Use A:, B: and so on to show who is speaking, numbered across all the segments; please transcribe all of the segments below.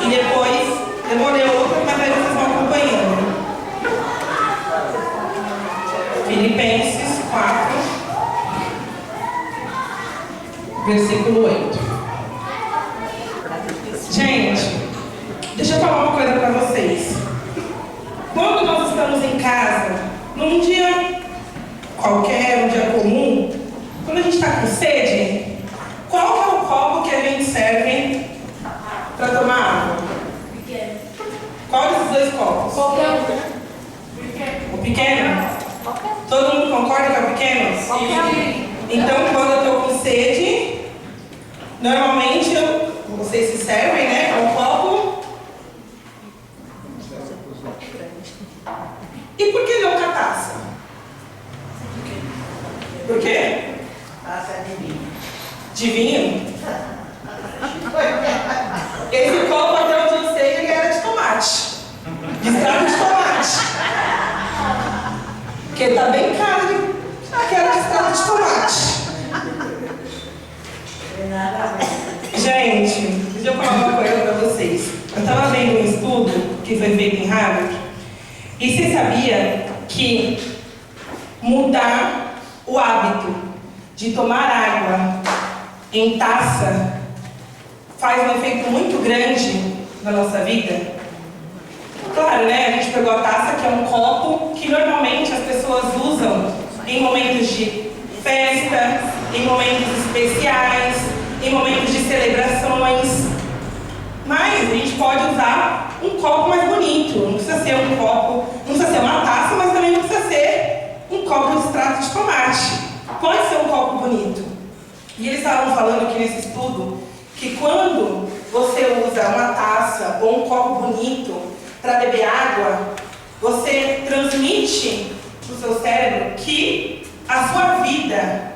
A: E depois eu vou ler outra, mas aí vocês vão acompanhando. Filipenses 4, versículo 8. Gente, deixa eu falar uma coisa para vocês. Quando nós estamos em casa, num dia qualquer, um dia comum, quando a gente está com sede, qual é o copo que a gente serve para tomar água?
B: Pequeno.
A: Qual desses dois copos?
B: Qualquer um.
A: O pequeno? Todo mundo concorda que é o pequeno?
B: Sim.
A: Então, quando eu estou com sede, normalmente vocês se servem, né? Com um copo. E por que não com a taça? Por quê?
C: Taça de vinho.
A: De vinho? Esse copo, até onde eu sei, ele era de tomate. De extrato de tomate. Porque tá bem caro aquela de extrato de tomate.
C: Não tem nada a ver.
A: Gente, deixa eu falar uma coisa pra vocês. Eu estava vendo um estudo que foi feito em Harvard. E você sabia que mudar o hábito de tomar água em taça faz um efeito muito grande na nossa vida? Claro, né? A gente pegou a taça, que é um copo que normalmente as pessoas usam em momentos de festa, em momentos especiais, em momentos de celebrações. Mas a gente pode usar um copo mais bonito. Não precisa ser um copo, não precisa ser uma taça, mas também não precisa ser um copo de extrato de tomate. Pode ser um copo bonito. E eles estavam falando aqui nesse estudo que quando você usa uma taça ou um copo bonito para beber água, você transmite para o seu cérebro que a sua vida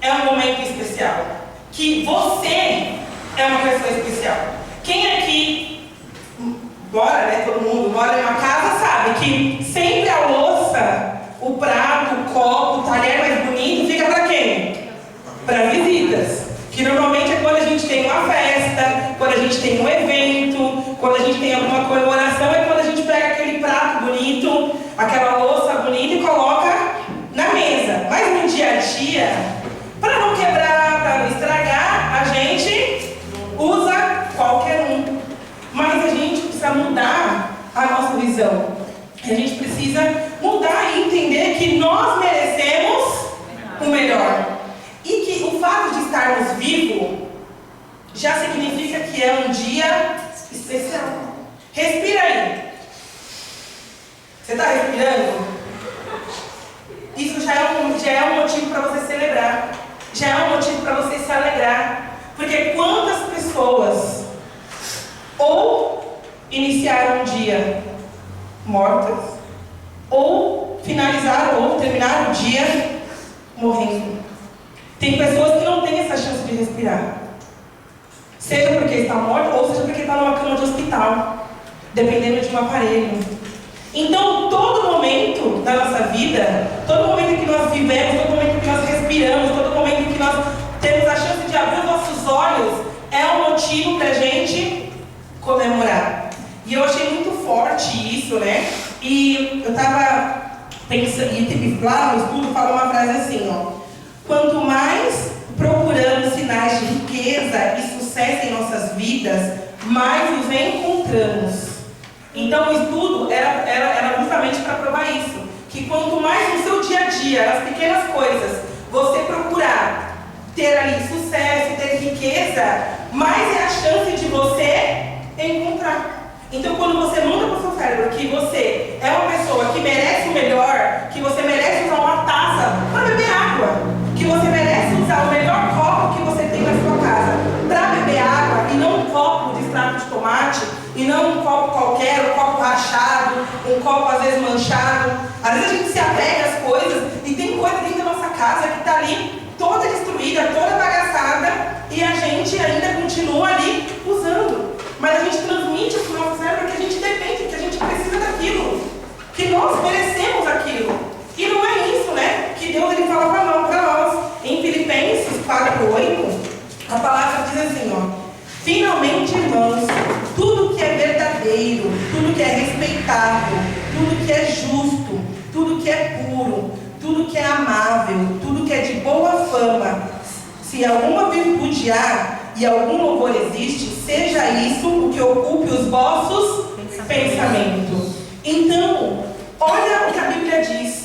A: é um momento especial, que você é uma pessoa especial. Quem aqui mora, né, todo mundo mora em uma casa, sabe que sempre a louça, o prato, o copo, o talher mais bonito fica para quem? Para visitas. Que normalmente é quando a gente tem uma festa, quando a gente tem um evento, quando a gente tem alguma comemoração, é quando a gente pega aquele prato bonito, aquela louça bonita e coloca na mesa. Mas no dia a dia, para não quebrar, para não estragar, a gente usa qualquer um. Mas a gente precisa mudar a nossa visão. A gente precisa mudar e entender que nós merecemos o melhor. E que o fato de estarmos vivos já significa que é um dia especial. Respira aí. Você está respirando? Isso já é um motivo para você celebrar. Já é um motivo para você se alegrar. Porque quantas pessoas ou iniciaram um dia mortas, ou finalizaram ou terminaram o dia morrendo. Tem pessoas que não têm essa chance de respirar. Seja porque está morto, ou seja porque está numa cama de hospital, dependendo de um aparelho. Então, todo momento da nossa vida, todo momento que nós vivemos, todo momento que nós respiramos, todo momento que nós temos a chance de abrir os nossos olhos, é um motivo para a gente comemorar. E eu achei muito forte isso, né? E eu estava pensando, e lá no estudo fala uma frase assim, ó. Quanto mais procuramos sinais de riqueza e sucesso em nossas vidas, mais os encontramos. Então o estudo era justamente para provar isso. Que quanto mais no seu dia a dia, nas pequenas coisas, você procurar ter ali sucesso, ter riqueza, mais é a chance de você encontrar. Então quando você manda para o seu cérebro que você é uma pessoa que merece o melhor, que você merece usar uma taça para beber água, que você merece usar o melhor copo que você tem na sua casa para beber água, e não um copo de extrato de tomate, e não um copo qualquer, um copo rachado, um copo às vezes manchado. Às vezes a gente se apega às coisas e tem coisa dentro da nossa casa que está ali toda destruída, toda bagaçada, e a gente ainda continua ali usando. Mas a gente transmite para o nosso cérebro que a gente depende, que a gente precisa daquilo, que nós merecemos aquilo. E não é isso, né? Que Deus ele fala para nós. Em Filipenses 4:8, a palavra diz assim, ó: finalmente, irmãos, tudo fama, se alguma virtude há e algum louvor existe, seja isso o que ocupe os vossos pensamentos. Então, olha o que a Bíblia diz.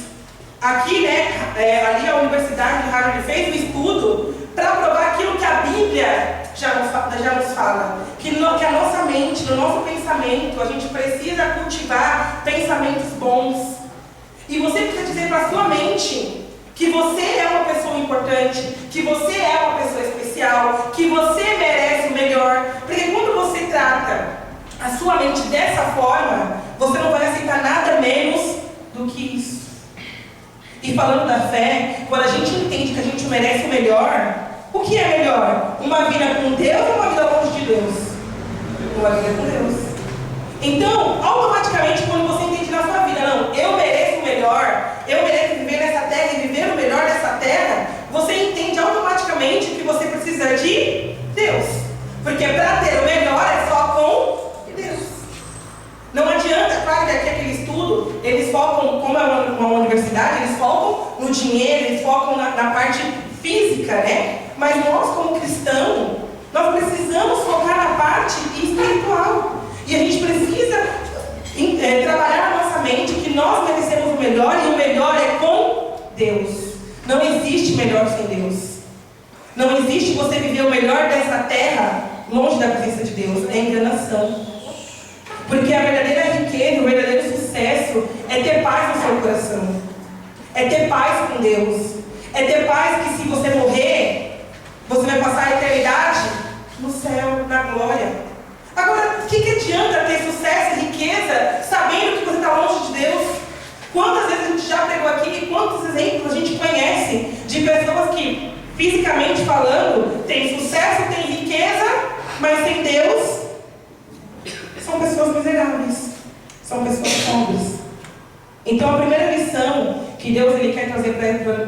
A: Aqui, ali a Universidade de Harvard fez um estudo para provar aquilo que a Bíblia já nos fala. Que a nossa mente, no nosso pensamento, a gente precisa cultivar pensamentos bons. E você precisa dizer para a sua mente que você é uma pessoa importante, que você é uma pessoa especial, que você merece o melhor. Porque quando você trata a sua mente dessa forma, você não vai aceitar nada menos do que isso. E falando da fé, quando a gente entende que a gente merece o melhor, o que é melhor? Uma vida com Deus ou uma vida longe de Deus? Uma vida com Deus. Então, automaticamente, quando você entende na sua vida, não, eu mereço o melhor, eu mereço viver nessa terra e viver o melhor dessa terra, você entende automaticamente que você precisa de Deus. Porque para ter o melhor é só com Deus. Não adianta, claro que aqui aquele estudo, eles focam, como é uma universidade, eles focam no dinheiro, eles focam na parte física, né? Mas nós, como cristãos, nós precisamos focar na parte espiritual. E a gente precisa trabalhar na nossa mente que nós merecemos o melhor e o melhor é com Deus. Não existe melhor sem Deus. Não existe você viver o melhor dessa terra longe da presença de Deus. É enganação. Porque a verdadeira riqueza, o verdadeiro sucesso é ter paz no seu coração. É ter paz com Deus. É ter paz que se você morrer, você vai passar a eternidade no céu, na glória. Agora, o que adianta ter sucesso e riqueza sabendo que você está longe de Deus? Quantas vezes a gente já pegou aqui e quantos exemplos a gente conhece de pessoas que, fisicamente falando, têm sucesso, têm riqueza, mas sem Deus, são pessoas miseráveis, são pessoas pobres. Então a primeira lição que Deus quer trazer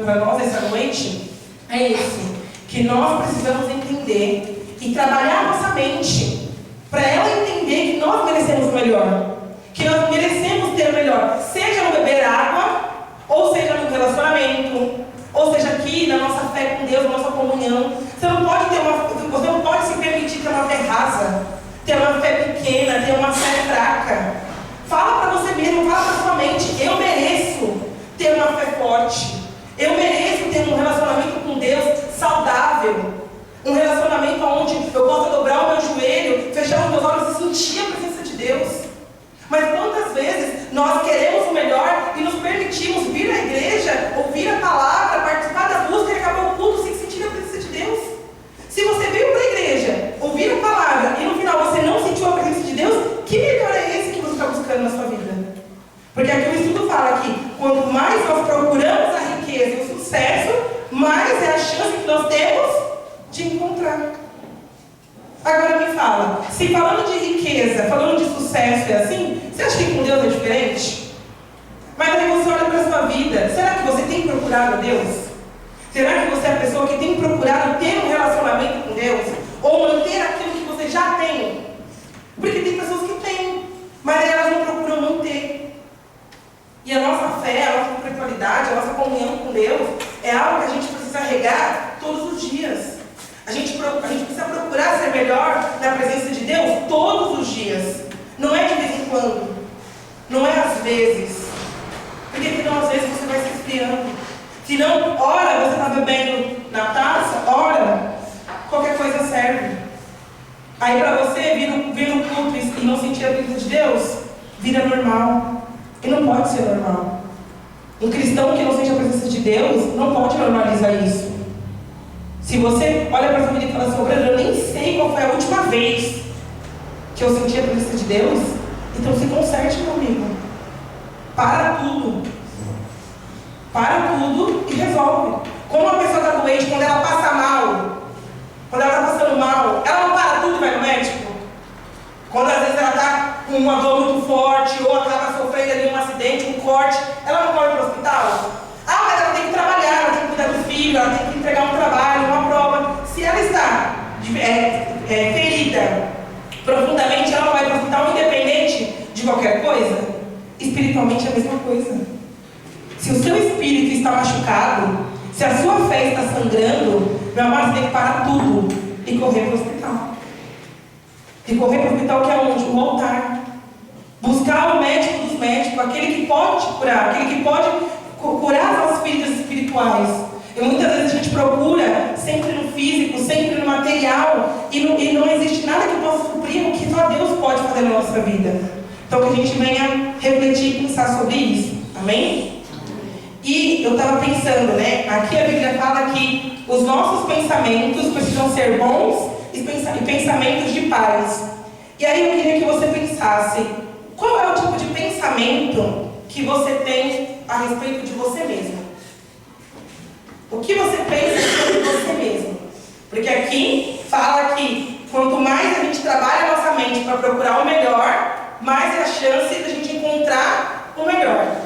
A: para nós essa noite é isso, que nós precisamos entender e trabalhar a nossa mente para ela entender que nós merecemos o melhor, que nós merecemos ter o melhor, seja no beber água, ou seja no relacionamento, ou seja aqui na nossa fé com Deus, na nossa comunhão. Você não pode se permitir ter uma fé rasa, ter uma fé pequena, ter uma fé fraca. Fala para você mesmo, fala para sua mente, eu mereço ter uma fé forte, eu mereço ter um relacionamento com Deus saudável. Um relacionamento onde eu possa dobrar o meu joelho, fechar os meus olhos e sentir a presença de Deus. Mas quantas vezes nós queremos o melhor e nos permitimos vir à igreja, ouvir a palavra, participar da música e acabou o culto sem sentir a presença de Deus? Se você veio para a igreja, ouvir a palavra e no final você não sentiu a presença de Deus, que melhor é esse que você está buscando na sua vida? Porque aqui o estudo fala que quanto mais nós procuramos a riqueza e o sucesso, mais é a chance que nós temos de encontrar. Agora me fala, se falando de riqueza, falando de sucesso é assim, você acha que com Deus é diferente? Mas aí você olha para a sua vida, será que você tem procurado a Deus? Será que você é a pessoa que tem procurado ter um relacionamento com Deus? Ou manter aquilo que você já tem? Porque tem pessoas que têm, mas elas não procuram manter. E a nossa fé, a nossa espiritualidade, a nossa comunhão com Deus é algo que a gente precisa regar todos os dias. A gente precisa procurar ser melhor na presença de Deus todos os dias. Não é de vez em quando. Não é às vezes. Porque senão às vezes você vai se esfriando. Se não, ora, você está bebendo na taça, ora, qualquer coisa serve. Aí para você vir no culto e não sentir a presença de Deus, vira normal. E não pode ser normal. Um cristão que não sente a presença de Deus não pode normalizar isso. Se você olha para a sua vida e fala assim, eu nem sei qual foi a última vez que eu senti a presença de Deus, então se conserte comigo. Para tudo. Para tudo e resolve. Como uma pessoa está doente, quando ela passa mal, quando ela está passando mal, ela não para tudo e vai no médico? Quando às vezes ela está com uma dor muito forte, ou acaba sofrendo ali um acidente, um corte, ela não pode ir para o hospital? Ah, mas ela tem que trabalhar, ela tem que cuidar do filho, ela tem que entregar um trabalho, uma prova. Se ela está ferida profundamente, ela não vai para o hospital independente de qualquer coisa? Espiritualmente é a mesma coisa. Se o seu espírito está machucado, Se a sua fé está sangrando, meu amado, você tem que parar tudo e correr para o hospital. E correr para o hospital, que é onde? O altar. Buscar o médico dos médicos, aquele que pode te curar, aquele que pode curar as nossas feridas espirituais. E muitas vezes a gente procura sempre no físico, sempre no material, e não existe nada que possa suprir o que só Deus pode fazer na nossa vida. Então que a gente venha refletir e pensar sobre isso. Amém? E eu estava pensando, né? Aqui a Bíblia fala que os nossos pensamentos precisam ser bons e pensamentos de paz. E aí eu queria que você pensasse, qual é o tipo de pensamento que você tem a respeito de você mesmo? O que você pensa sobre você mesmo? Porque aqui fala que quanto mais a gente trabalha a nossa mente para procurar o melhor, mais é a chance de a gente encontrar o melhor.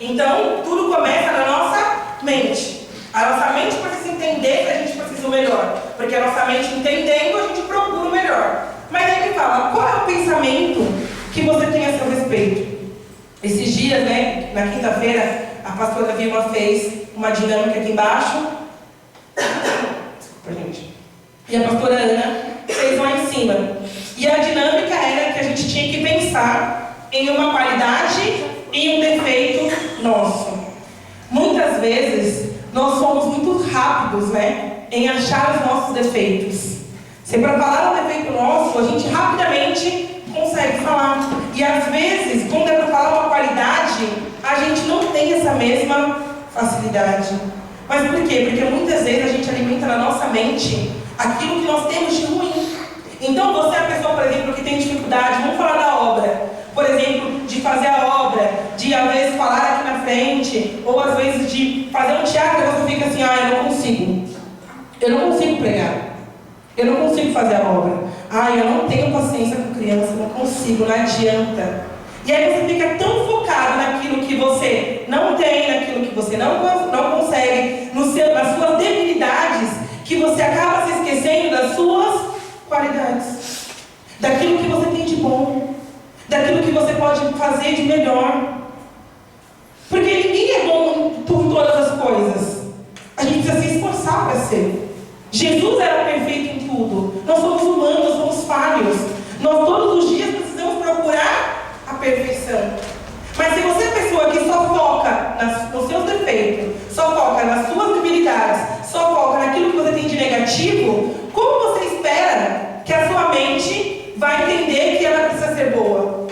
A: Então, tudo começa na nossa mente. A nossa mente precisa entender que a gente precisa do melhor. Porque a nossa mente entendendo, a gente procura o melhor. Mas aí ele fala, qual é o pensamento que você tem a seu respeito? Esses dias, né, na quinta-feira, a pastora Vilma fez uma dinâmica aqui embaixo. Desculpa, gente. E a pastora Ana fez lá em cima. E a dinâmica era que a gente tinha que pensar em uma qualidade e um defeito nosso. Muitas vezes, nós somos muito rápidos, né, em achar os nossos defeitos. Se para falar um defeito nosso, a gente rapidamente consegue falar. E às vezes, quando é para falar uma qualidade, a gente não tem essa mesma facilidade. Mas por quê? Porque muitas vezes a gente alimenta na nossa mente aquilo que nós temos de ruim. Então você é a pessoa, por exemplo, que tem dificuldade, vamos falar da obra, por exemplo, de fazer a obra, de às vezes falar aqui na frente, ou às vezes de fazer um teatro e você fica assim, eu não consigo pregar, eu não consigo fazer a obra, eu não tenho paciência com criança, não consigo, não adianta. E aí você fica tão focado naquilo que você não tem, naquilo que você não consegue, nas suas debilidades, que você acaba se esquecendo das suas qualidades, daquilo que você tem de bom, daquilo que você pode fazer de melhor. Porque ninguém é bom por todas as coisas. A gente precisa se esforçar para ser. Jesus era perfeito em tudo. Nós somos humanos, nós somos falhos. Nós todos os dias precisamos procurar a perfeição. Mas se você é pessoa que só foca nos seus defeitos, só foca nas suas debilidades, só foca naquilo que você tem de negativo, como você espera que a sua mente vai entender que ela precisa ser boa?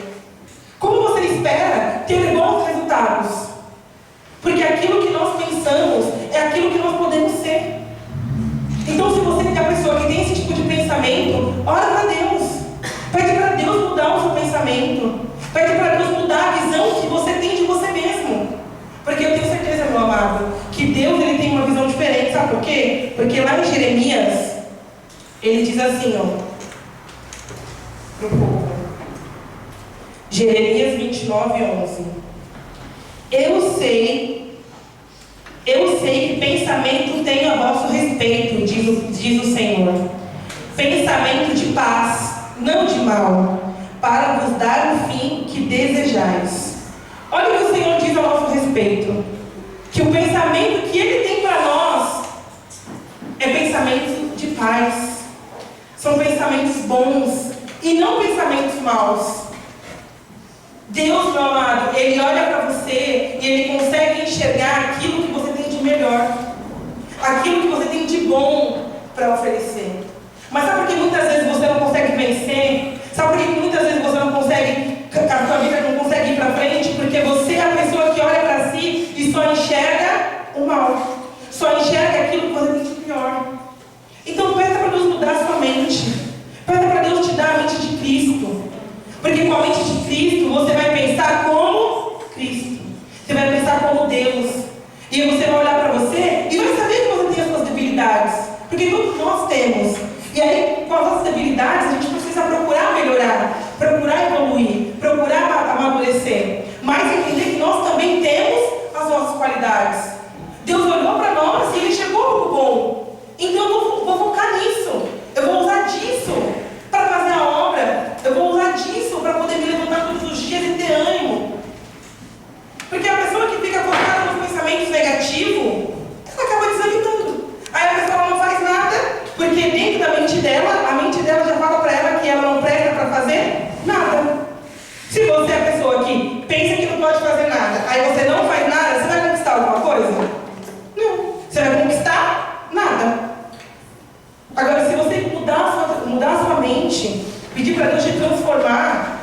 A: Como você espera ter bons resultados? Porque aquilo que nós pensamos é aquilo que nós podemos ser. Então, se você é a pessoa que tem esse tipo de pensamento, ora para Deus. Pede para Deus mudar o seu pensamento. Pede para Deus mudar a visão que você tem de você mesmo. Porque eu tenho certeza, meu amado, que Deus ele tem uma visão diferente. Sabe por quê? Porque lá em Jeremias, ele diz assim, Jeremias 29:11. Eu sei que pensamento tenho a vosso respeito, diz o Senhor. Pensamento de paz, não de mal, para vos dar o fim que desejais. Olha o que o Senhor diz a nosso respeito. Que o pensamento que Ele tem para nós é pensamento de paz. São pensamentos bons e não pensamentos maus. Deus, meu amado, Ele olha para você e Ele consegue enxergar aquilo que você tem de melhor, aquilo que você tem de bom para oferecer. Mas sabe por que muitas vezes você não consegue vencer? Sabe por que muitas vezes você não consegue, a sua vida não consegue ir para frente? Porque você é a pessoa que olha para si e só enxerga o mal, só enxerga aquilo que você tem de pior. Então peça para Deus mudar a sua mente, peça para Deus te dar a mente de Cristo. Porque com a mente de Cristo, você vai pensar como Cristo. Você vai pensar como Deus. E você vai olhar para você e vai saber que você tem as suas debilidades. Porque todos nós temos. E aí, com as nossas debilidades, a gente precisa procurar melhorar, procurar evoluir, procurar amadurecer. Mas entender que nós também temos as nossas qualidades. Deus olhou para nós e Ele chegou ao bom. Então eu vou focar nisso. Eu vou usar disso para fazer a obra. Eu vou usar disso para poder me levantar todos os dias e ter aí você não faz nada, você vai conquistar alguma coisa? Não. Você vai conquistar nada. Agora, se você mudar a sua mente, pedir para Deus te transformar,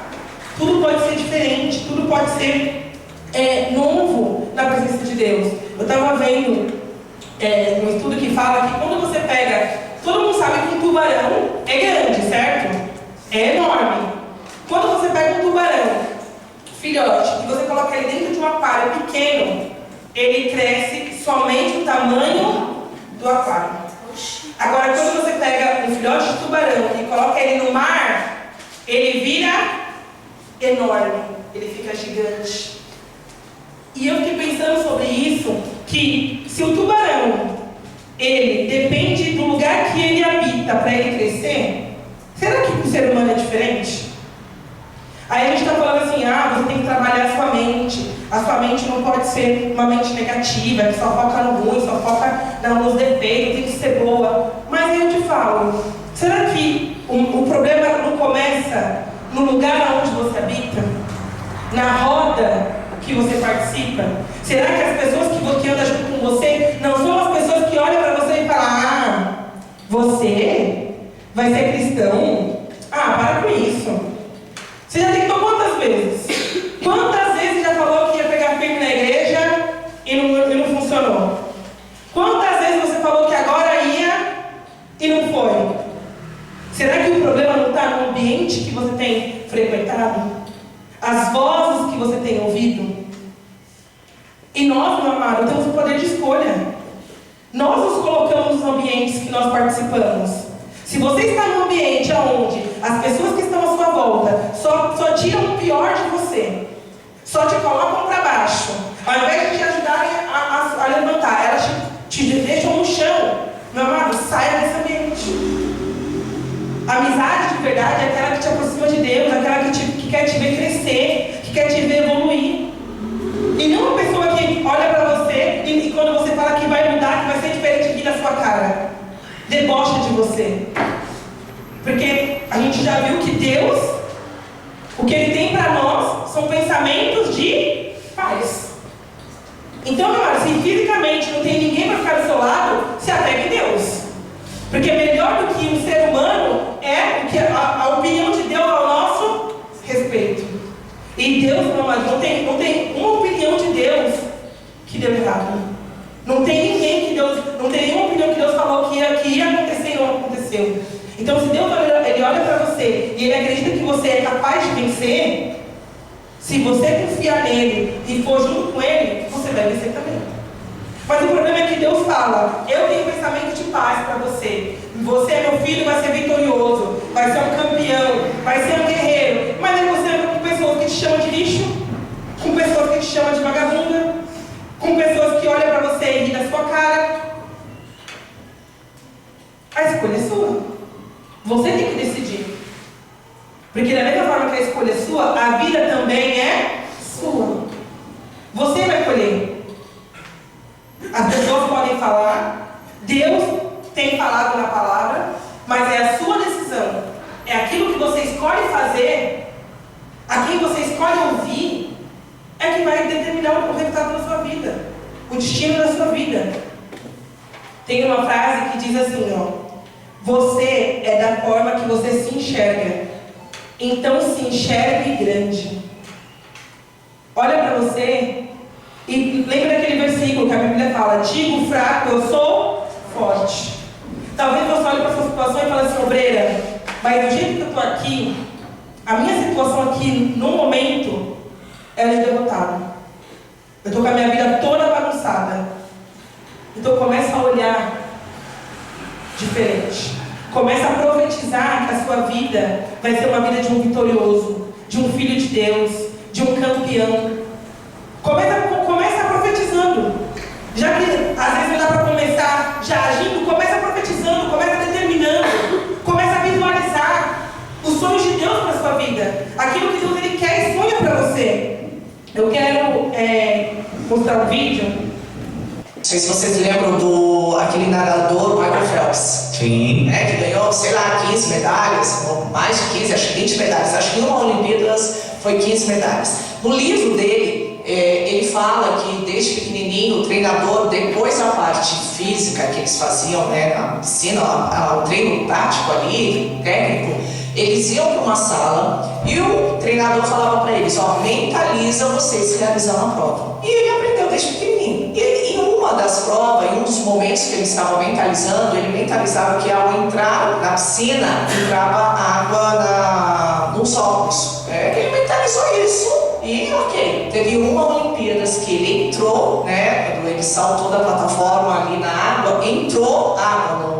A: tudo pode ser diferente, tudo pode ser novo na presença de Deus. Eu estava vendo um estudo que fala que quando você pega, todo mundo sabe que um tubarão é grande, certo? É enorme. Quando você pega um tubarão filhote e você coloca ele dentro de um aquário pequeno, ele cresce somente o tamanho do aquário. Agora, quando você pega um filhote de tubarão e coloca ele no mar, ele vira enorme, ele fica gigante. E eu fiquei pensando sobre isso, que se o tubarão, ele depende do lugar que ele habita para ele crescer, será que o ser humano é diferente? Aí a gente está falando assim, você tem que trabalhar a sua mente não pode ser uma mente negativa, que só foca no ruim, só foca nos defeitos, tem que ser boa. Mas aí eu te falo, será que o problema não começa no lugar onde você habita? Na roda que você participa? Será que as pessoas que andam junto com você não são as pessoas que olham para você e falam, você vai ser cristão? Para com isso. Você já tentou quantas vezes? Quantas vezes já falou que ia pegar firme na igreja e não funcionou? Quantas vezes você falou que agora ia e não foi? Será que o problema não está no ambiente que você tem frequentado? As vozes que você tem ouvido? E nós, meu amado, temos o poder de escolha. Nós nos colocamos nos ambientes que nós participamos. Se você está num ambiente onde as pessoas que estão à sua volta só tiram o pior de você, só te colocam para baixo, ao invés de te ajudarem a levantar, elas te deixam no chão, meu amado, saia desse ambiente. A amizade de verdade é aquela que te aproxima de Deus, aquela que quer te ver crescer, que quer te ver evoluir. E não uma pessoa que olha para você e quando você fala que vai mudar, que vai ser diferente, vira a sua cara, debocha de você. Porque a gente já viu que Deus, o que Ele tem para nós são pensamentos de paz. Então, meu amado, se fisicamente não tem ninguém para ficar do seu lado, se apegue em Deus. Porque melhor do que um ser humano é a opinião de Deus ao nosso respeito. E Deus, meu amado, não tem uma opinião de Deus que deu errado. Não tem ninguém que Deus, não tem nenhuma opinião que Deus falou que ia acontecer e não aconteceu. Então, se Deus ele olha para você e Ele acredita que você é capaz de vencer, se você confiar nele e for junto com Ele, você vai vencer também. Mas o problema é que Deus fala, eu tenho pensamento de paz para você. Você é meu filho, vai ser vitorioso, vai ser um campeão, vai ser um guerreiro. Mas aí você anda com pessoas que te chamam de lixo, com pessoas que te chamam de vagabunda, com pessoas que olham para você e riem da sua cara. A escolha é sua. Você tem que decidir. Porque da mesma forma que a escolha é sua, a vida também é sua. Você vai colher. As pessoas podem falar, Deus tem falado na palavra, mas é a sua decisão. É aquilo que você escolhe fazer, a quem você escolhe ouvir, é que vai determinar o resultado da sua vida, o destino da sua vida. Tem uma frase que diz assim, você é da forma que você se enxerga, então se enxergue grande. Olha para você e lembra daquele versículo que a Bíblia fala, digo fraco, eu sou forte. Talvez você olhe para a sua situação e fale assim, obreira, mas do jeito que eu estou aqui, a minha situação aqui, no momento, é de derrotado. Eu estou com a minha vida toda bagunçada. Então começa a olhar diferente. Começa a profetizar que a sua vida vai ser uma vida de um vitorioso, de um filho de Deus, de um campeão. Começa profetizando. Já que às vezes não dá para começar já agindo, começa profetizando, começa determinando, começa a visualizar os sonhos de Deus para a sua vida. Aquilo que Deus ele quer e sonha para você. Eu quero mostrar um vídeo.
B: Não sei se vocês lembram do aquele nadador Michael Phelps.
D: Sim.
B: Que ganhou, sei lá, 15 medalhas, ou mais de 15, acho que 20 medalhas. Acho que em uma Olimpíadas foi 15 medalhas. No livro dele, ele fala que desde pequenininho o treinador, depois da parte física que eles faziam, né, na piscina, o treino tático ali, técnico, eles iam para uma sala e o treinador falava para eles, ó, mentaliza vocês realizando a prova. E ele aprendeu desde pequenininho. E em uma das provas, em um dos momentos que eles estavam mentalizando, ele mentalizava que ao entrar na piscina, entrava água nos óculos. Ele mentalizou isso e ok. Teve uma Olimpíadas que ele entrou, né, quando ele saltou da plataforma ali na água, entrou água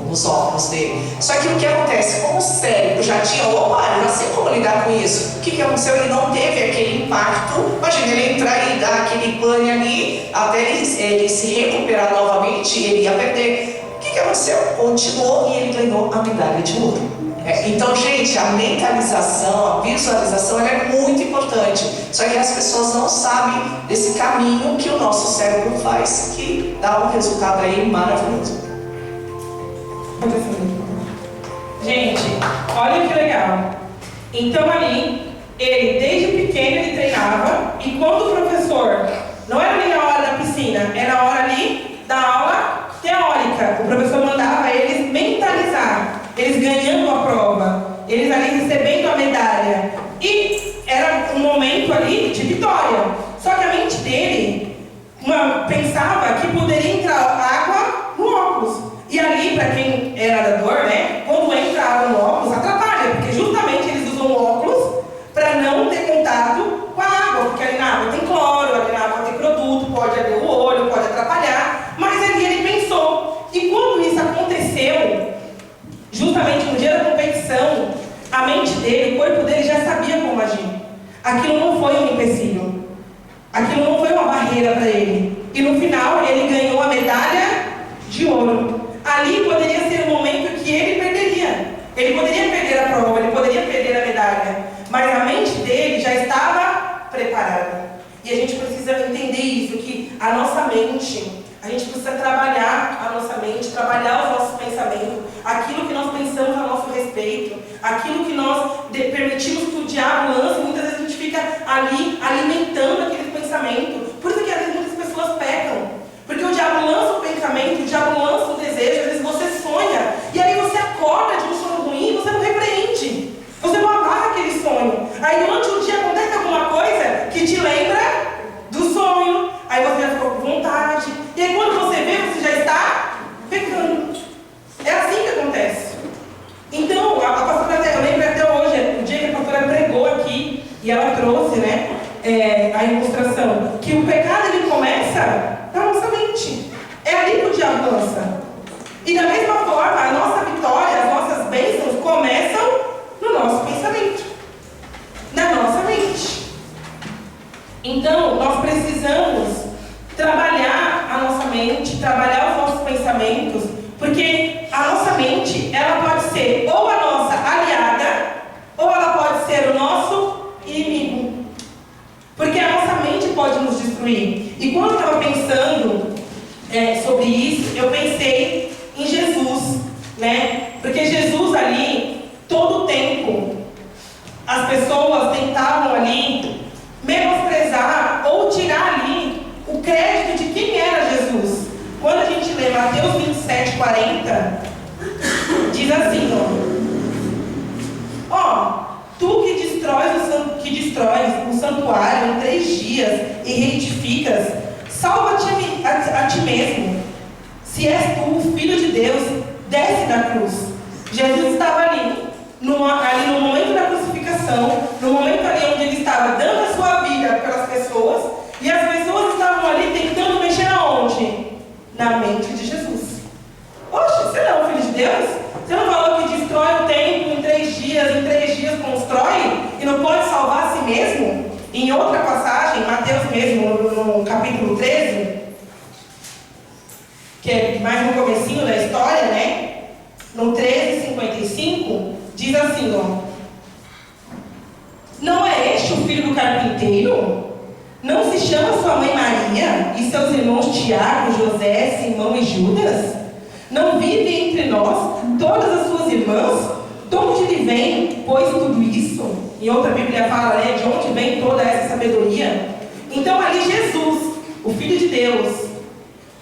B: nos óculos dele. Só que o que acontece? Como o cérebro já tinha, opa, eu já sei como lidar com isso. O que aconteceu? Ele não teve aquele impacto. Imagina ele entrar e dar aquele pane ali, até ele se recuperar novamente, ele ia perder. O que aconteceu? Continuou e ele ganhou a medalha de ouro. Então, gente, a mentalização, a visualização, ela é muito importante. Só que as pessoas não sabem desse caminho que o nosso cérebro faz, que dá um resultado aí maravilhoso.
A: Gente, olha que legal. Então ali, ele desde pequeno ele treinava, e quando o professor, não era nem a hora da piscina, era a hora ali da aula teórica, o professor mandava eles mentalizar, eles ganhando a prova, eles ali recebendo a medalha, e era um momento ali de vitória. Só que a mente dele pensava que poderia entrar água no óculos. E ali, para quem é nadador, né, quando entra água no óculos, atrapalha, porque justamente eles usam óculos para não ter contato com a água, porque ali na água tem cloro, ali na água tem produto, pode arder o olho, pode atrapalhar, mas ali ele pensou. E quando isso aconteceu, justamente no dia da competição, a mente dele, o corpo dele já sabia como agir. Aquilo não foi um empecilho, aquilo não foi uma barreira para ele. E no final, ele ganhou a medalha de ouro. Ali poderia ser um momento que ele perderia. Ele poderia perder a prova, ele poderia perder a medalha. Mas a mente dele já estava preparada. E a gente precisa entender isso, que a nossa mente, a gente precisa trabalhar a nossa mente, trabalhar os nossos pensamentos, aquilo que nós pensamos a nosso respeito, aquilo que nós permitimos que o diabo lance. Muitas vezes a gente fica ali alimentando aquele pensamento. Por isso que às vezes muitas pessoas pecam. Porque o diabo lança o pensamento, o diabo lança o desejo, às vezes você sonha, e aí você acorda de um sono ruim e você não repreende. Você não amarra aquele sonho. Aí durante o dia acontece alguma coisa que te lembra do sonho. Aí você já ficou com vontade. E aí quando você vê, você já está pecando. É assim que acontece. Então, a pastora, eu lembro até hoje, o dia que a pastora pregou aqui, e ela trouxe, né, a ilustração, que o pecado ele começa na nossa mente. É ali que o diabo lança. E da mesma forma, a nossa vitória, as nossas bênçãos começam no nosso pensamento, na nossa mente. Então, nós precisamos trabalhar a nossa mente, trabalhar os nossos pensamentos, porque a nossa mente, ela pode ser ou a nossa aliada, ou ela pode ser o nosso inimigo. Porque a nossa mente pode nos destruir. E quando eu estava pensando sobre isso, eu pensei em Jesus, né? Porque Jesus ali, todo o tempo, as pessoas tentavam ali menosprezar ou tirar ali o crédito de quem era Jesus. Quando a gente lê Mateus 27:40, diz assim, ó, tu que destróis o santuário em 3 dias e reedificas, salva-te a ti mesmo. Se és tu o Filho de Deus, desce da cruz. Jesus estava ali no momento da crucificação, no momento ali onde ele estava dando a sua vida pelas pessoas, e as pessoas estavam ali tentando mexer aonde? Na mente de Jesus. Oxe, você não é o Filho de Deus? Você não falou que destrói o templo em 3 dias constrói e não pode salvar a si mesmo? Em outra passagem, Mateus mesmo, no capítulo 13, que é mais no comecinho da história, né? No 13:55, diz assim, ó: não é este o filho do carpinteiro? Não se chama sua mãe Maria e seus irmãos Tiago, José, Simão e Judas? Não vivem entre nós todas as suas irmãs? De onde lhe vem, pois, tudo isso? Em outra Bíblia fala, né, de onde vem toda essa sabedoria? Então ali Jesus, o Filho de Deus,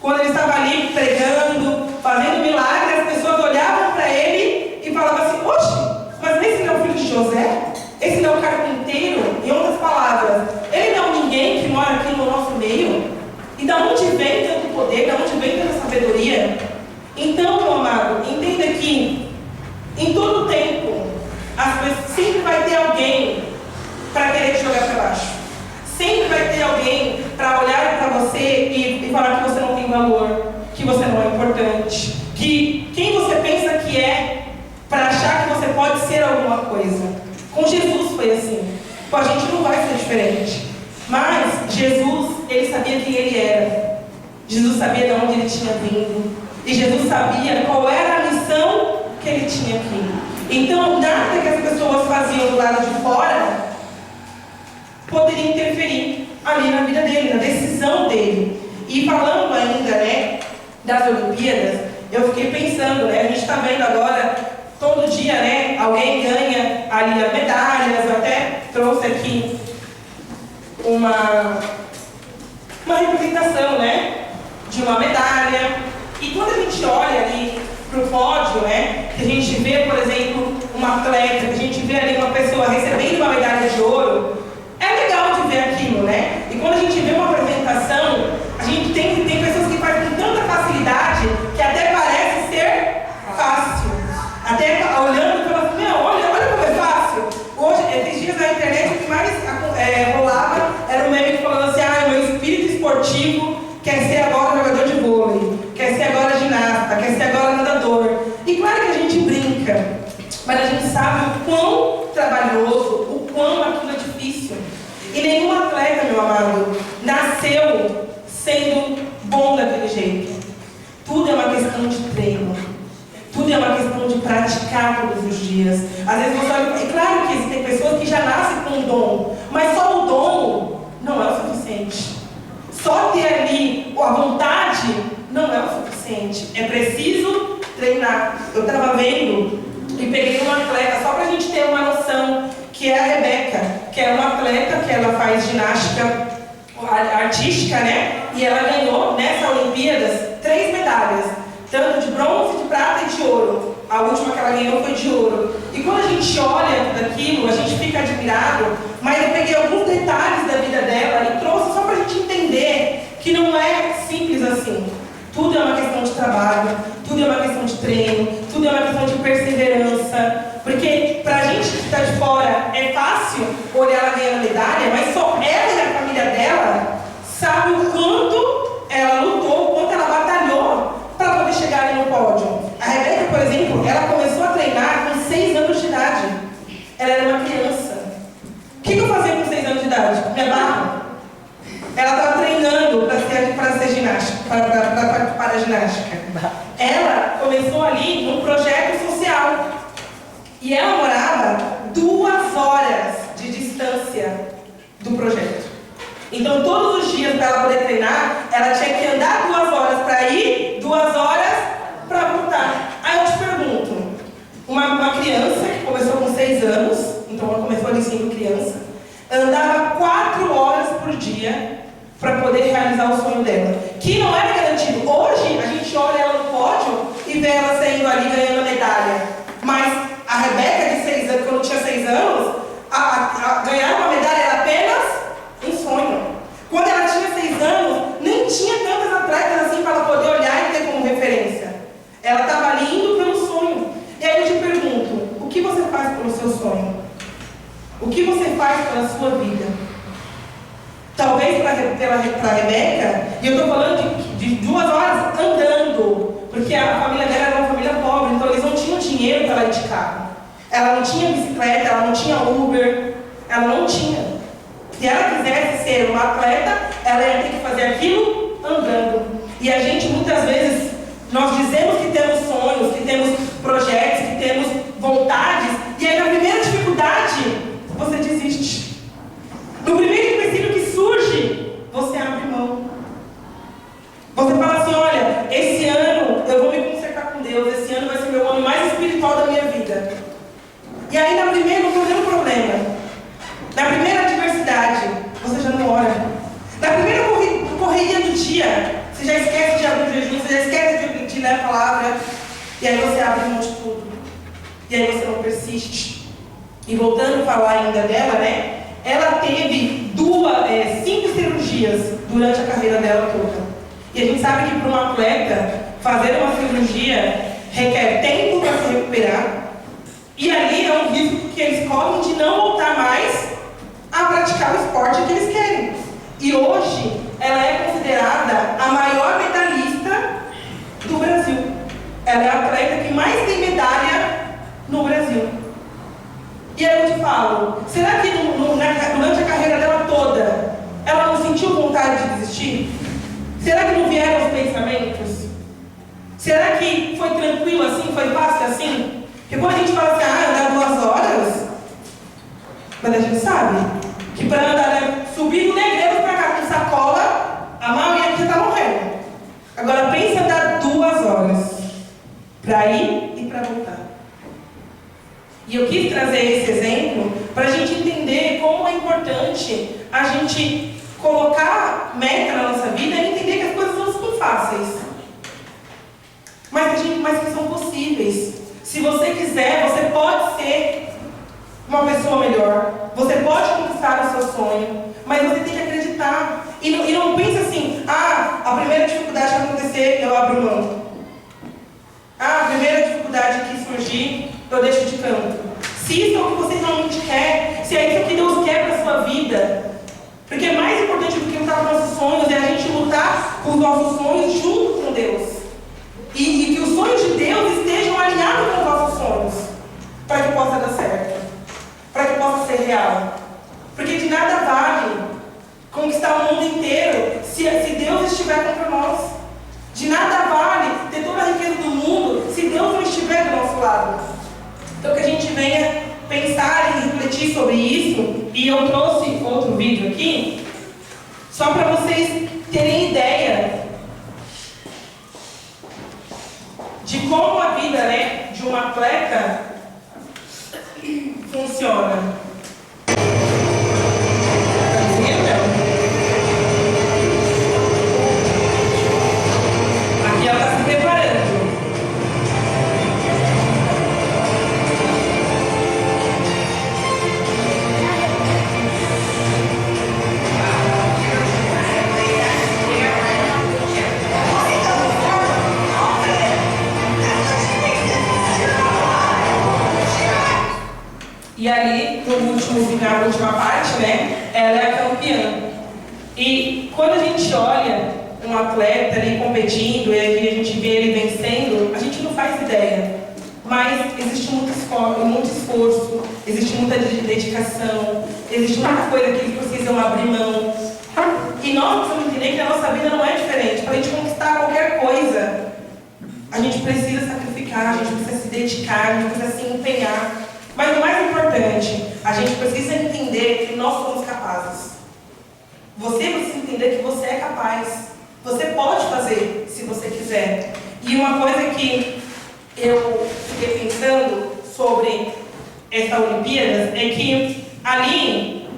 A: quando ele estava ali pregando, fazendo milagres, as pessoas olhavam para ele e falavam assim: oxe, mas esse não é o filho de José? Esse não é o carpinteiro? Em outras palavras, ele não é ninguém que mora aqui no nosso meio? E da onde vem tanto poder? Da onde vem tanta sabedoria? Então, meu amado, entenda que em todo tempo sempre vai ter alguém para querer te jogar para baixo. Sempre vai ter alguém para olhar para você e falar que você não tem valor, que você não é importante, que quem você pensa que é, para achar que você pode ser alguma coisa. Com Jesus foi assim. Com a gente não vai ser diferente. Mas Jesus, ele sabia quem ele era. Jesus sabia de onde ele tinha vindo. E Jesus sabia qual era a missão que ele tinha aqui. Então, nada que as pessoas faziam do lado de fora poderia interferir ali na vida dele, na decisão dele. E falando ainda, né, das Olimpíadas, eu fiquei pensando, né, a gente está vendo agora, todo dia, né, alguém ganha ali as medalhas. Eu até trouxe aqui uma representação, né, de uma medalha. E quando a gente olha ali para o pódio, né, que a gente vê, por exemplo, uma atleta, que a gente vê ali uma pessoa recebendo uma medalha de ouro, é legal de ver aquilo, né? E quando a gente vê uma apresentação, a gente tem pessoas que fazem com tanta facilidade que até parece ser fácil. Até olhando e falando assim: meu, olha como é fácil. Hoje, esses dias na internet, o que mais rolava era um meme falando assim: ah, meu espírito esportivo quer ser agora jogador de vôlei, quer ser agora ginasta, quer ser agora nadador. E claro que a gente brinca, mas a gente sabe o quão trabalhoso, o quão aquilo é difícil. E nenhum atleta, meu amado, nasceu sendo bom daquele jeito. Tudo é uma questão de treino. Tudo é uma questão de praticar todos os dias. Às vezes você olha, e claro que existem pessoas que já nascem com um dom, mas só o dom não é o suficiente. Só ter ali a vontade não é o suficiente. É preciso treinar. Eu estava vendo e peguei uma atleta, só para a gente ter uma noção, que é a Rebeca, que é uma atleta que ela faz ginástica artística, né? E ela ganhou nessa Olimpíadas 3 medalhas, tanto de bronze, de prata e de ouro. A última que ela ganhou foi de ouro. E quando a gente olha tudo aquilo, a gente fica admirado, mas eu peguei alguns detalhes da vida dela e trouxe só para a gente entender que não é simples assim. Tudo é uma questão de trabalho, tudo é uma questão de treino, tudo é uma questão de perseverança. Porque pra gente que está de fora é fácil olhar ela ganhando medalha, mas só ela e a família dela sabe o quanto ela lutou, o quanto ela batalhou para poder chegar ali no pódio. A Rebeca, por exemplo, ela começou a treinar com 6 anos de idade. Ela era uma criança. O que eu fazia com 6 anos de idade? Minha barra. Ela estava treinando para ser ginástica, para a ginástica. Ela começou ali num projeto social. E ela morava 2 horas de distância do projeto. Então, todos os dias, para ela poder treinar, ela tinha que andar 2 horas para ir, 2 horas para voltar. Aí eu te pergunto, uma criança que começou com 6 anos, então ela começou ali sendo criança, andava 4 horas por dia para poder realizar o sonho dela, que não era garantido. Hoje, a gente olha ela no pódio e vê ela saindo ali ganhando medalha. Mas a Rebeca, de 6 anos, quando tinha 6 anos, ganhar uma medalha era apenas um sonho. Quando ela tinha 6 anos, nem tinha tantas atletas assim para ela poder olhar e ter como referência. Ela estava ali indo pelo sonho. E aí eu te pergunto, o que você faz pelo seu sonho? O que você faz pela sua vida? Talvez para a Rebeca, e eu estou falando de 2 horas andando, porque a família dela era uma família pobre, então eles não tinham dinheiro para ela ir de carro. Ela não tinha bicicleta, ela não tinha Uber, ela não tinha. Se ela quisesse ser uma atleta, ela ia ter que fazer aquilo andando. E a gente, muitas vezes, nós dizemos que temos sonhos, que temos projetos, que temos vontades, e aí na primeira dificuldade, você desiste. No primeiro empecilho que surge, você abre mão. Você fala assim: olha, esse ano eu vou me consertar com Deus, esse ano vai ser meu ano mais espiritual da minha vida. E aí no primeiro problema, na primeira adversidade, você já não ora, dia, você já esquece de abrir o jejum, você já esquece de ler a palavra, e aí você abre mão de tudo. E aí você não persiste. E voltando a falar ainda dela, né? Ela teve 5 cirurgias durante a carreira dela toda. E a gente sabe que para um atleta, fazer uma cirurgia requer tempo para se recuperar. E ali é um risco que eles correm de não voltar mais a praticar o esporte que eles querem. E hoje, ela é considerada a maior medalhista do Brasil. Ela é a atleta que mais tem medalha no Brasil. E aí eu te falo, será que durante a carreira dela toda, ela não sentiu vontade de desistir? Será que não vieram os pensamentos? Será que foi tranquilo assim, foi fácil assim? Porque quando a gente fala assim, andar 2 horas, mas a gente sabe que para andar, né, subir do negreiro para cá com sacola, a maioria aqui está morrendo. Agora pensa andar 2 horas para ir e para voltar. E eu quis trazer esse exemplo para a gente entender como é importante a gente colocar meta na nossa vida e entender que as coisas não são fáceis, mas que são possíveis. Se você quiser, você pode ser uma pessoa melhor, você pode conquistar o seu sonho, mas você tem que acreditar. E não pense assim, a primeira dificuldade que acontecer, eu abro mão. A primeira dificuldade que surgir, eu deixo de canto. Se isso é o que você realmente quer, se é isso que Deus quer para a sua vida, porque mais importante do que lutar por nossos sonhos é a gente lutar por nossos sonhos junto com Deus. E que os sonhos de Deus estejam alinhados com os nossos sonhos, para que possa dar certo, para que possa ser real. Porque de nada vale conquistar o mundo inteiro se Deus estiver contra nós. De nada vale ter toda a riqueza do mundo se Deus não estiver do nosso lado. Então que a gente venha pensar e refletir sobre isso. E eu trouxe outro vídeo aqui, só para vocês terem ideia de como a vida, né, de um atleta funciona. Aqui ela está se preparando. E ali, no na última parte, né, ela é a campeã. E quando a gente olha um atleta ali competindo e a gente vê ele vencendo, a gente não faz ideia. Mas existe muito esforço, existe muita dedicação, existe muita coisa que eles precisam abrir mão. E nós precisamos entender que a nossa vida não é diferente. Para a gente conquistar qualquer coisa, a gente precisa sacrificar, a gente precisa se dedicar, a gente precisa se empenhar. Mas o mais importante, a gente precisa entender que nós somos capazes. Você precisa entender que você é capaz. Você pode fazer, se você quiser. E uma coisa que eu fiquei pensando sobre essa Olimpíadas é que ali,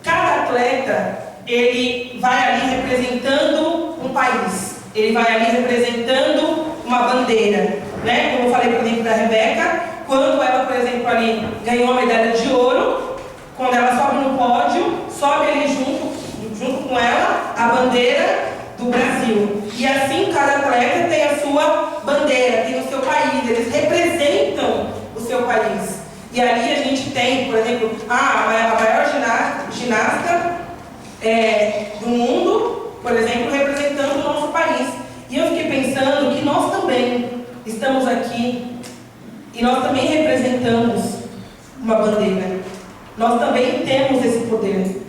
A: cada atleta, ele vai ali representando um país. Ele vai ali representando uma bandeira. Né? Como eu falei, por exemplo, da Rebeca, quando ela, por exemplo, ali ganhou a medalha de ouro, quando ela sobe no pódio, sobe ali junto com ela a bandeira do Brasil. E assim cada atleta tem a sua bandeira, tem o seu país, eles representam o seu país. E ali a gente tem, por exemplo, a maior ginasta do mundo, por exemplo, representando o nosso país. E eu fiquei pensando que nós também estamos aqui e nós também representamos uma bandeira. Nós também temos esse poder.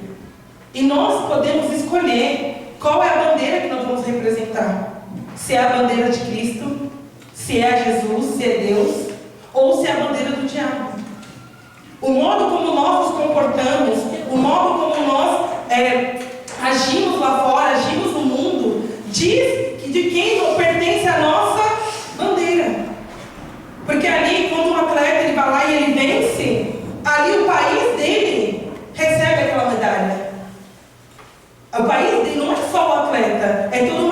A: E nós podemos escolher qual é a bandeira que nós vamos representar. Se é a bandeira de Cristo, se é Jesus, se é Deus, ou se é a bandeira do diabo. O modo como nós nos comportamos, o modo como nós agimos lá fora, agimos no mundo, diz que de quem não pertence a nossa bandeira. Porque ali, quando um atleta ele vai lá e ele vence, ali o país dele recebe aquela medalha. O país dele não é só o atleta, é todo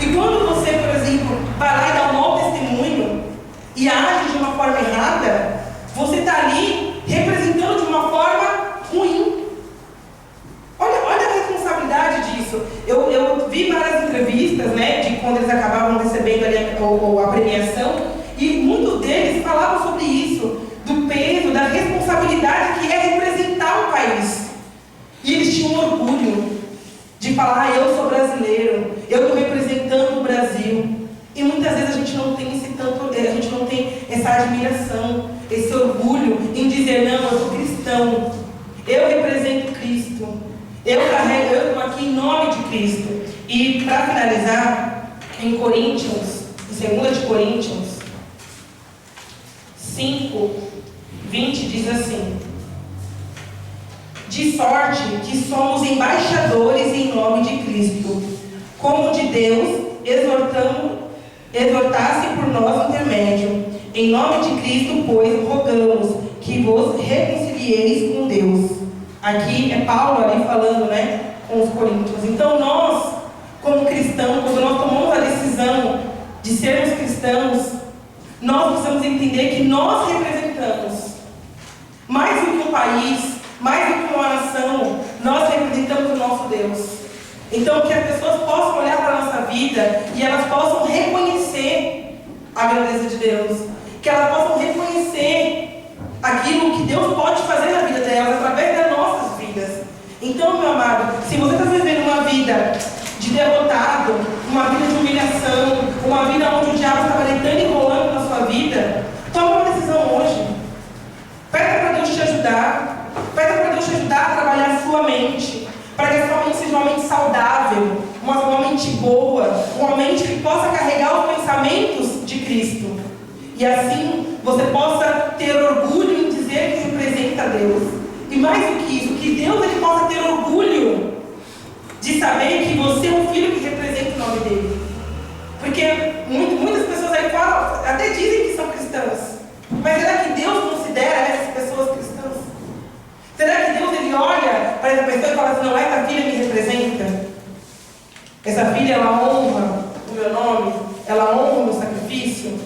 A: E quando você, por exemplo, vai lá e dá um mau testemunho e age de uma forma errada, você está ali representando de uma forma ruim. Olha a responsabilidade disso. Eu vi várias entrevistas, né, de quando eles acabavam recebendo ali a premiação, e muitos deles falavam sobre isso, do peso, da responsabilidade que é representar o país. E eles tinham orgulho de falar, eu sou brasileiro, eu estou representando o Brasil. E muitas vezes a gente não tem essa admiração, esse orgulho em dizer, não, eu sou cristão, eu represento Cristo, eu estou aqui em nome de Cristo. E para finalizar, em Coríntios, em 2 de Coríntios 5, 20 diz assim: de sorte que somos embaixadores em nome de Cristo, como de Deus, exortasse por nosso intermédio. Em nome de Cristo, pois, rogamos que vos reconcilieis com Deus. Aqui é Paulo ali falando, né, com os coríntios. Então nós, como cristãos, quando nós tomamos a decisão de sermos cristãos, nós precisamos entender que nós representamos, mais do que um país, mais do que uma nação, nós representamos o nosso Deus. Então que as pessoas possam olhar para a nossa vida e elas possam reconhecer a grandeza de Deus, que elas possam reconhecer aquilo que Deus pode fazer na vida delas, através das nossas vidas. Então, meu amado, se você está vivendo uma vida de derrotado, uma vida de humilhação, uma vida onde o diabo está gritando e enrolando na sua vida, toma uma decisão hoje. Peça para Deus te ajudar. Peça para Deus te ajudar a trabalhar a sua mente, para que a sua mente seja uma mente saudável, uma mente boa, uma mente que possa carregar os pensamentos de Cristo. E assim você possa ter orgulho em dizer que representa Deus. E mais do que isso, que Deus ele possa ter orgulho de saber que você é um filho que representa o nome dele. Porque muitas pessoas aí falam, até dizem que são cristãs. Mas será que Deus considera essas pessoas cristãs? Será que Deus ele olha para essa pessoa e fala assim, não, essa filha me representa? Essa filha, ela honra o meu nome? Ela honra o meu sacrifício?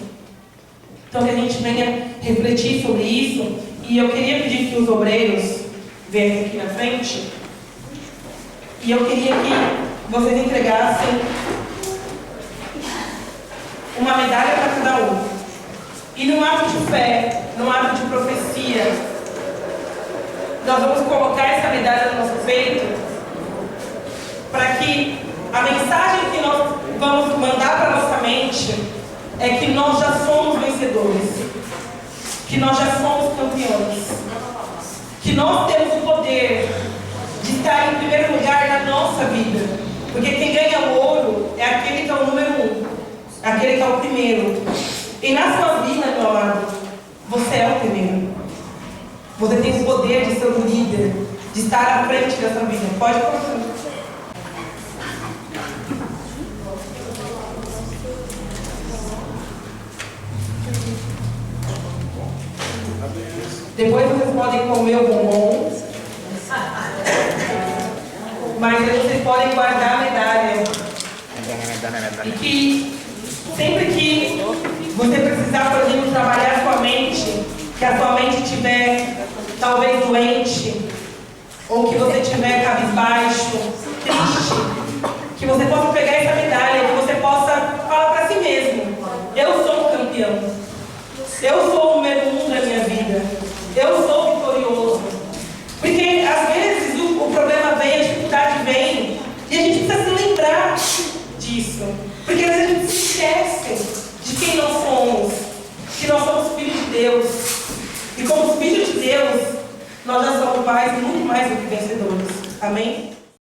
A: Então que a gente venha refletir sobre isso. E eu queria pedir que os obreiros viessem aqui na frente. E eu queria que vocês entregassem uma medalha para cada um. E num ato de fé, num ato de profecia, nós vamos colocar essa medalha no nosso peito, para que a mensagem que nós vamos mandar para a nossa mente é que nós já somos vencedores, que nós já somos campeões, que nós temos o poder de estar em primeiro lugar na nossa vida, porque quem ganha o ouro é aquele que é o número 1, aquele que é o primeiro. E na sua vida, meu amado, você é o primeiro. Você tem o poder de ser o líder, de estar à frente dessa vida. Pode continuar. Depois vocês podem comer o bombom, mas vocês podem guardar a medalha. E que sempre que você precisar, por exemplo, trabalhar a sua mente, que a sua mente estiver talvez doente, ou que você estiver cabisbaixo, triste, que você possa pegar essa medalha, que você possa falar para si mesmo, eu sou um campeão, eu sou o número 1 da minha vida, eu sou vitorioso. Porque às vezes o problema vem, a dificuldade vem, e a gente precisa se lembrar disso, porque às vezes a gente se esquece de quem nós somos, que nós somos filhos de Deus. E como filhos de Deus, nós já somos muito mais do que vencedores. Amém?